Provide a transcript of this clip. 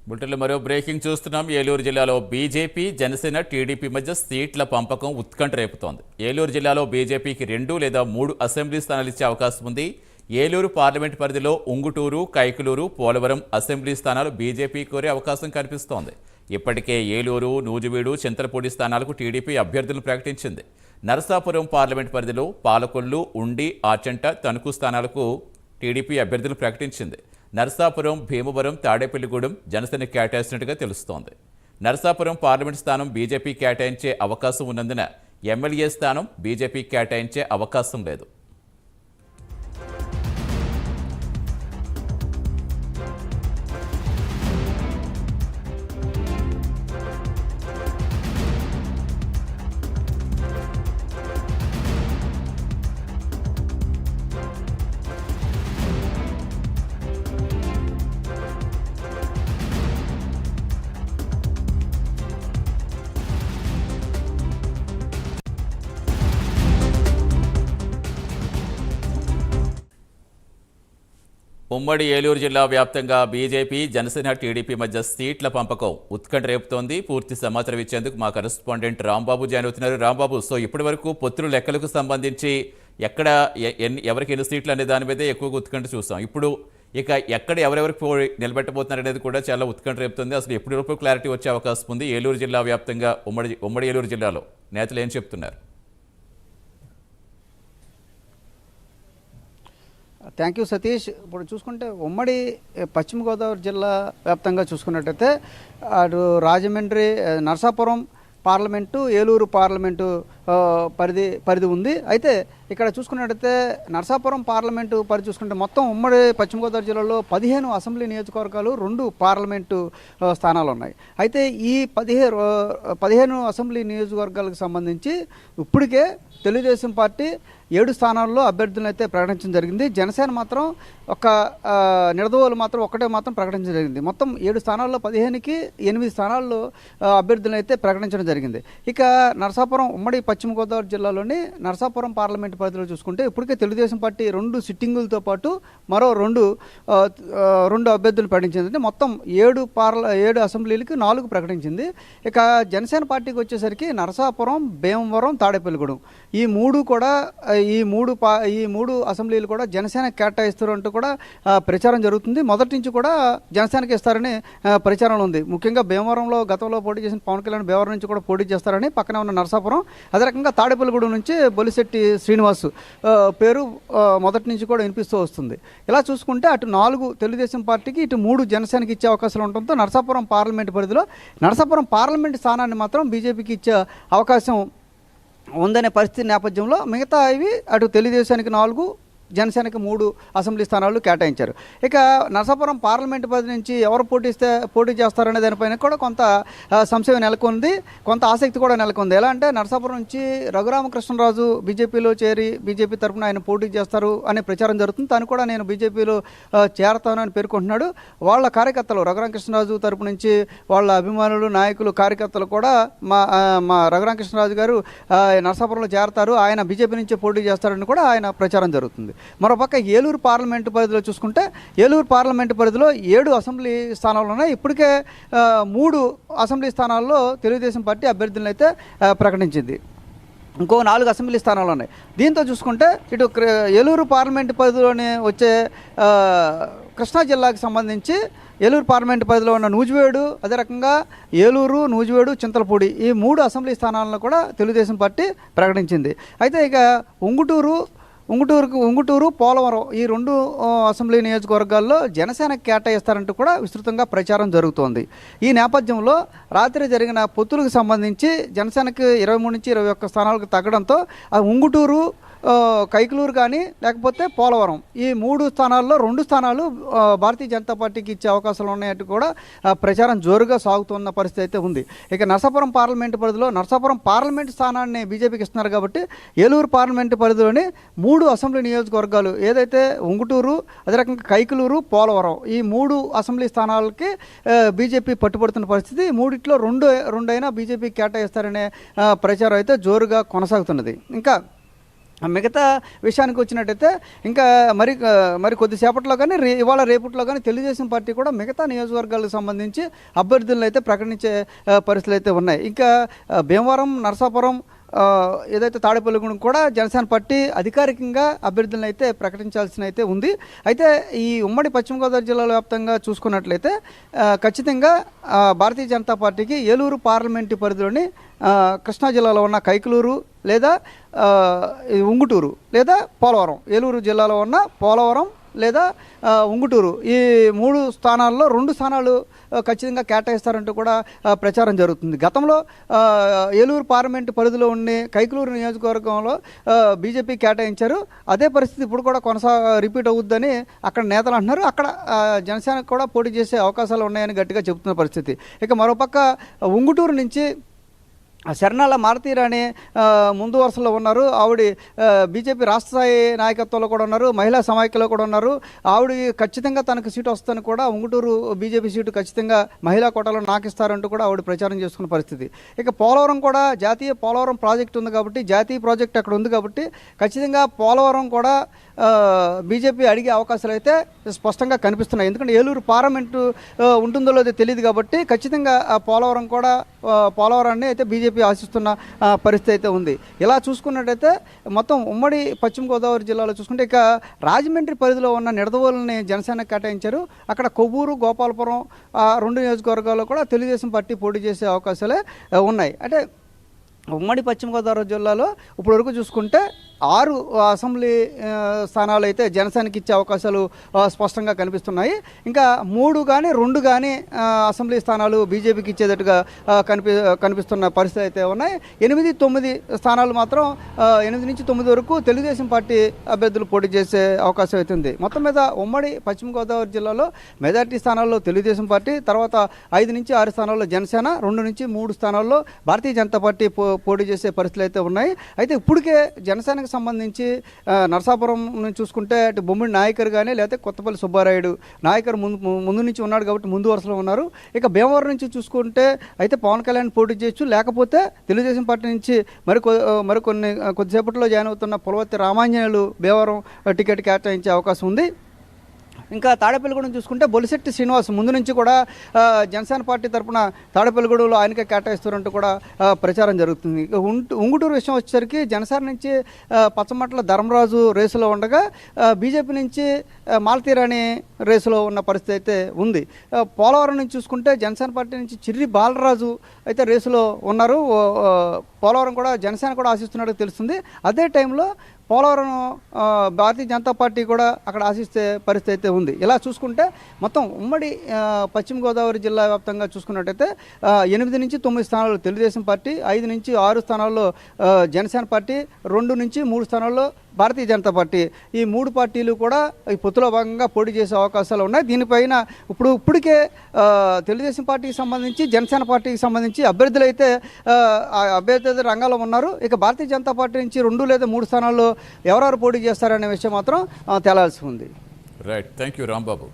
బులెటిన్లో మరో బ్రేకింగ్ చూస్తున్నాం. ఏలూరు జిల్లాలో బీజేపీ, జనసేన, టీడీపీ మధ్య సీట్ల పంపకం ఉత్కంఠ రేపుతోంది. ఏలూరు జిల్లాలో బీజేపీకి 2 లేదా 3 అసెంబ్లీ స్థానాలు ఇచ్చే అవకాశం ఉంది. ఏలూరు పార్లమెంట్ పరిధిలో ఉంగుటూరు, కైకలూరు, పోలవరం అసెంబ్లీ స్థానాలు బీజేపీ కోరే అవకాశం కనిపిస్తోంది. ఇప్పటికే ఏలూరు, నూజివీడు, చింతలపూడి స్థానాలకు టీడీపీ అభ్యర్థులను ప్రకటించింది. నరసాపురం పార్లమెంట్ పరిధిలో పాలకొల్లు, ఉండి, ఆచంట, తణుకు స్థానాలకు టీడీపీ అభ్యర్థులు ప్రకటించింది. నరసాపురం, భీమవరం, తాడేపల్లిగూడెం జనసేన కేటాయిస్తున్నట్టుగా తెలుస్తోంది. నరసాపురం పార్లమెంట్ స్థానం బీజేపీ కేటాయించే అవకాశం ఉన్నందున ఎమ్మెల్యే స్థానం బీజేపీ కేటాయించే అవకాశం లేదు. ఉమ్మడి ఏలూరు జిల్లా వ్యాప్తంగా బీజేపీ, జనసేన, టీడీపీ మధ్య సీట్ల పంపకం ఉత్కంఠ రేపుతోంది. పూర్తి సమాచారం ఇచ్చేందుకు మా కరెస్పాండెంట్ రాంబాబు జాయిన్ అవుతున్నారు. రాంబాబు, సో ఇప్పటి వరకు పొత్తుల లెక్కలకు సంబంధించి ఎక్కడ ఎవరికి ఎన్ని సీట్లు అనే దాని మీదే ఎక్కువగా ఉత్కంఠ చూస్తాం. ఇప్పుడు ఇక ఎక్కడ ఎవరెవరికి నిలబెట్టబోతున్నారు అనేది కూడా చాలా ఉత్కంఠ రేపుతుంది. అసలు ఎప్పటి వరకు క్లారిటీ వచ్చే అవకాశం ఉంది? ఏలూరు జిల్లా వ్యాప్తంగా ఉమ్మడి ఏలూరు జిల్లాలో నేతలు ఏం చెప్తున్నారు? Thank you Satish. ఇప్పుడు చూసుకుంటే ఉమ్మడి పశ్చిమ గోదావరి జిల్లా వ్యాప్తంగా చూసుకున్నట్టయితే అటు రాజమండ్రి, నరసాపురం పార్లమెంటు, ఏలూరు పార్లమెంటు పరిధి ఉంది. అయితే ఇక్కడ చూసుకున్నట్టయితే నరసాపురం పార్లమెంటు పరిధి చూసుకుంటే మొత్తం ఉమ్మడి పశ్చిమ గోదావరి జిల్లాలో 15 అసెంబ్లీ నియోజకవర్గాలు, 2 పార్లమెంటు స్థానాలు ఉన్నాయి. అయితే ఈ 15 అసెంబ్లీ నియోజకవర్గాలకు సంబంధించి ఇప్పటికే తెలుగుదేశం పార్టీ 7 స్థానాల్లో అభ్యర్థులను అయితే ప్రకటించడం జరిగింది. జనసేన మాత్రం ఒక నిడదవోలు మాత్రం ఒకటే మాత్రం ప్రకటించడం జరిగింది. మొత్తం 7 స్థానాల్లో 15కి 8 స్థానాల్లో అభ్యర్థులను అయితే ప్రకటించడం జరిగింది. ఇక నరసాపురం ఉమ్మడి పశ్చిమ గోదావరి జిల్లాలోని నరసాపురం పార్లమెంటు పరిధిలో చూసుకుంటే ఇప్పటికే తెలుగుదేశం పార్టీ 2 సిట్టింగులతో పాటు మరో 2 అభ్యర్థులు ప్రకటించింది. మొత్తం 7 అసెంబ్లీలకి 4 ప్రకటించింది. ఇక జనసేన పార్టీకి వచ్చేసరికి నరసాపురం, భీమవరం, తాడేపల్లిగూడెం ఈ మూడు అసెంబ్లీలు కూడా జనసేన కేటాయిస్తారు అంటూ కూడా ప్రచారం జరుగుతుంది. మొదటి నుంచి కూడా జనసేనకి ఇస్తారని ప్రచారంలో ఉంది. ముఖ్యంగా భీమవరంలో గతంలో పోటీ చేసిన పవన్ కళ్యాణ్ భీమవరం నుంచి కూడా పోటీ చేస్తారని, పక్కనే ఉన్న నరసాపురం, అదే రకంగా తాడేపల్లిగూడెం నుంచి బొలిశెట్టి శ్రీనివాస్ పేరు మొదటి నుంచి కూడా వినిపిస్తూ వస్తుంది. ఇలా చూసుకుంటే అటు 4 తెలుగుదేశం పార్టీకి, ఇటు 3 జనసేనకి ఇచ్చే అవకాశాలు ఉండటంతో నరసాపురం పార్లమెంట్ పరిధిలో నరసాపురం పార్లమెంట్ స్థానాన్ని మాత్రం బీజేపీకి ఇచ్చే అవకాశం ఉందనే పరిస్థితి నేపథ్యంలో మిగతా ఇవి అటు తెలుగుదేశానికి 4, జనసేనకి 3 అసెంబ్లీ స్థానాలు కేటాయించారు. ఇక నరసాపురం పార్లమెంటు పరిధి నుంచి ఎవరు పోటీ చేస్తారనే దానిపైన కూడా కొంత సంశయం నెలకొంది, కొంత ఆసక్తి కూడా నెలకొంది. ఎలా అంటే నరసాపురం నుంచి రఘురామకృష్ణరాజు బీజేపీలో చేరి బీజేపీ తరఫున ఆయన పోటీ చేస్తారు అనే ప్రచారం జరుగుతుంది. తను కూడా నేను బీజేపీలో చేరతానని పేర్కొంటున్నాడు. వాళ్ళ కార్యకర్తలు రఘురామకృష్ణరాజు తరపు నుంచి వాళ్ళ అభిమానులు, నాయకులు, కార్యకర్తలు కూడా మా రఘురామకృష్ణరాజు గారు నరసాపురంలో చేరతారు, ఆయన బీజేపీ నుంచి పోటీ చేస్తారని కూడా ఆయన ప్రచారం జరుగుతుంది. మరోపక్క ఏలూరు పార్లమెంటు పరిధిలో చూసుకుంటే ఏలూరు పార్లమెంటు పరిధిలో 7 అసెంబ్లీ స్థానాలు ఉన్నాయి. ఇప్పటికే 3 అసెంబ్లీ స్థానాల్లో తెలుగుదేశం పార్టీ అభ్యర్థులను అయితే ప్రకటించింది. ఇంకో 4 అసెంబ్లీ స్థానాలు ఉన్నాయి. దీంతో చూసుకుంటే ఇటు ఏలూరు పార్లమెంటు పరిధిలోనే వచ్చే కృష్ణా జిల్లాకు సంబంధించి ఏలూరు పార్లమెంటు పరిధిలో ఉన్న నూజివేడు, అదే రకంగా ఏలూరు, నూజివేడు, చింతలపూడి ఈ 3 అసెంబ్లీ స్థానాలను కూడా తెలుగుదేశం పార్టీ ప్రకటించింది. అయితే ఇక ఉంగుటూరు, పోలవరం ఈ 2 అసెంబ్లీ నియోజకవర్గాల్లో జనసేనకు కేటాయిస్తారంటూ కూడా విస్తృతంగా ప్రచారం జరుగుతోంది. ఈ నేపథ్యంలో రాత్రి జరిగిన పొత్తులకు సంబంధించి జనసేనకు 23 నుంచి 21 స్థానాలకు తగ్గడంతో ఉంగుటూరు, కైకలూరు కానీ లేకపోతే పోలవరం ఈ 3 స్థానాల్లో 2 స్థానాలు భారతీయ జనతా పార్టీకి ఇచ్చే అవకాశాలు ఉన్నాయంటూ కూడా ప్రచారం జోరుగా సాగుతున్న పరిస్థితి అయితే ఉంది. ఇక నరసాపురం పార్లమెంటు పరిధిలో నరసాపురం పార్లమెంటు స్థానాన్ని బీజేపీకి ఇస్తున్నారు కాబట్టి ఏలూరు పార్లమెంటు పరిధిలోని 3 అసెంబ్లీ నియోజకవర్గాలు ఏదైతే ఉంగుటూరు, అదే రకంగా కైకలూరు, పోలవరం ఈ 3 అసెంబ్లీ స్థానాలకి బీజేపీ పట్టుబడుతున్న పరిస్థితి. 3ట్లో 2 అయినా బీజేపీ కేటాయిస్తారనే ప్రచారం అయితే జోరుగా కొనసాగుతున్నది. ఇంకా మిగతా విషయానికి వచ్చినట్టయితే ఇంకా మరి కొద్దిసేపట్లో కానీ ఇవాళ రేపట్లో కానీ తెలుగుదేశం పార్టీ కూడా మిగతా నియోజకవర్గాలకు సంబంధించి అభ్యర్థులను అయితే ప్రకటించే పరిస్థితులు అయితే ఉన్నాయి. ఇంకా భీమవరం, నరసాపురం, ఏదైతే తాడేపల్లిగూడెం కూడా జనసేన పార్టీ అధికారికంగా అభ్యర్థులను అయితే ప్రకటించాల్సిన అయితే ఉంది. అయితే ఈ ఉమ్మడి పశ్చిమ గోదావరి జిల్లాల వ్యాప్తంగా చూసుకున్నట్లయితే ఖచ్చితంగా భారతీయ జనతా పార్టీకి ఏలూరు పార్లమెంటు పరిధిలోని కృష్ణా జిల్లాలో ఉన్న కైకలూరు లేదా ఉంగుటూరు లేదా పోలవరం, ఏలూరు జిల్లాలో ఉన్న పోలవరం లేదా ఉంగుటూరు, ఈ 3 స్థానాల్లో 2 స్థానాలు ఖచ్చితంగా కేటాయిస్తారంటూ కూడా ప్రచారం జరుగుతుంది. గతంలో ఏలూరు పార్లమెంటు పరిధిలో ఉండే కైకలూరు నియోజకవర్గంలో బీజేపీ కేటాయించారు. అదే పరిస్థితి ఇప్పుడు కూడా రిపీట్ అవుద్దని అక్కడ నేతలు అంటున్నారు. అక్కడ జనసేనకు కూడా పోటీ చేసే అవకాశాలు ఉన్నాయని గట్టిగా చెబుతున్న పరిస్థితి. ఇక మరోపక్క ఉంగుటూరు నుంచి శరణాల మారుతీరాణి ముందు వరుసలో ఉన్నారు. ఆవిడ బీజేపీ రాష్ట్ర స్థాయి నాయకత్వంలో కూడా ఉన్నారు, మహిళా సమాఖ్యలో కూడా ఉన్నారు. ఆవిడ ఖచ్చితంగా తనకు సీటు వస్తుందని కూడా ఉంగుటూరు బీజేపీ సీటు ఖచ్చితంగా మహిళా కోటాలో నాకిస్తారంటూ కూడా ఆవిడ ప్రచారం చేసుకున్న పరిస్థితి. ఇక పోలవరం కూడా జాతీయ పోలవరం ప్రాజెక్టు ఉంది కాబట్టి, జాతీయ ప్రాజెక్టు అక్కడ ఉంది కాబట్టి ఖచ్చితంగా పోలవరం కూడా బీజేపీ అడిగే అవకాశాలు అయితే స్పష్టంగా కనిపిస్తున్నాయి. ఎందుకంటే ఏలూరు పార్లమెంటు ఉంటుందో లేదో తెలియదు కాబట్టి ఖచ్చితంగా పోలవరాన్ని అయితే బీజేపీ ఆశిస్తున్న పరిస్థితి అయితే ఉంది. ఇలా చూసుకున్నట్టయితే మొత్తం ఉమ్మడి పశ్చిమ గోదావరి జిల్లాలో చూసుకుంటే ఇక రాజమండ్రి పరిధిలో ఉన్న నిడదవోలుని జనసేన కేటాయించారు. అక్కడ కొవ్వూరు, గోపాలపురం 2 నియోజకవర్గాల్లో కూడా తెలుగుదేశం పార్టీ పోటీ చేసే అవకాశాలే ఉన్నాయి. అంటే ఉమ్మడి పశ్చిమ గోదావరి జిల్లాలో ఇప్పటివరకు చూసుకుంటే 6 అసెంబ్లీ స్థానాలు అయితే జనసేనకి ఇచ్చే అవకాశాలు స్పష్టంగా కనిపిస్తున్నాయి. ఇంకా 3 కానీ 2 కానీ అసెంబ్లీ స్థానాలు బీజేపీకి ఇచ్చేటట్టుగా కనిపిస్తున్న పరిస్థితి అయితే ఉన్నాయి. 8, 9 స్థానాలు మాత్రం 8 నుంచి 9 వరకు తెలుగుదేశం పార్టీ అభ్యర్థులు పోటీ చేసే అవకాశం అయితే ఉంది. మొత్తం మీద ఉమ్మడి పశ్చిమ గోదావరి జిల్లాలో మెజార్టీ స్థానాల్లో తెలుగుదేశం పార్టీ, తర్వాత 5 నుంచి 6 స్థానాల్లో జనసేన, 2 నుంచి 3 స్థానాల్లో భారతీయ జనతా పార్టీ పోటీ చేసే పరిస్థితులు అయితే ఉన్నాయి. అయితే ఇప్పటికే జనసేనకు సంబంధించి నరసాపురం నుంచి చూసుకుంటే అటు బొమ్మిడి నాయకర్ కానీ లేకపోతే కొత్తపల్లి సుబ్బారాయుడు నాయకర్ ముందు నుంచి ఉన్నాడు కాబట్టి ముందు వరుసలో ఉన్నారు. ఇక భీమవరం నుంచి చూసుకుంటే అయితే పవన్ కళ్యాణ్ పోటీ చేయొచ్చు, లేకపోతే తెలుగుదేశం పార్టీ నుంచి కొద్దిసేపట్లో జాయిన్ అవుతున్న పులవర్తి రామాంజనేయులు భీమవరం టికెట్ కేటాయించే అవకాశం ఉంది. ఇంకా తాడేపల్లిగూడెం చూసుకుంటే బొలిశెట్టి శ్రీనివాస్ ముందు నుంచి కూడా జనసేన పార్టీ తరఫున తాడేపల్లిగూడెంలో ఆయనకే కేటాయిస్తారంటూ కూడా ప్రచారం జరుగుతుంది. ఉంగుటూరు విషయం వచ్చేసరికి జనసేన నుంచి పచ్చమట్ల ధర్మరాజు రేసులో ఉండగా బీజేపీ నుంచి మాలతీరాణి రేసులో ఉన్న పరిస్థితి అయితే ఉంది. పోలవరం నుంచి చూసుకుంటే జనసేన పార్టీ నుంచి చిర్రి బాలరాజు అయితే రేసులో ఉన్నారు. పోలవరం కూడా జనసేన కూడా ఆశిస్తున్నట్టు తెలుస్తుంది. అదే టైంలో పోలవరం భారతీయ జనతా పార్టీ కూడా అక్కడ ఆశిస్తే పరిస్థితి అయితే ఉంది. ఇలా చూసుకుంటే మొత్తం ఉమ్మడి పశ్చిమ గోదావరి జిల్లా వ్యాప్తంగా చూసుకున్నట్టయితే 8 నుంచి 9 స్థానాల్లో తెలుగుదేశం పార్టీ, 5 నుంచి 6 స్థానాల్లో జనసేన పార్టీ, 2 నుంచి 3 స్థానాల్లో భారతీయ జనతా పార్టీ. ఈ 3 పార్టీలు కూడా ఈ పొత్తులో భాగంగా పోటీ చేసే అవకాశాలు ఉన్నాయి. దీనిపైన ఇప్పటికే తెలుగుదేశం పార్టీకి సంబంధించి, జనసేన పార్టీకి సంబంధించి అభ్యర్థులు అయితే అభ్యర్థి రంగంలో ఉన్నారు. ఇక భారతీయ జనతా పార్టీ నుంచి 2 లేదా 3 స్థానాల్లో ఎవరెవరు పోటీ చేస్తారనే విషయం మాత్రం తేలాల్సి ఉంది. Right, thank you Rambabu.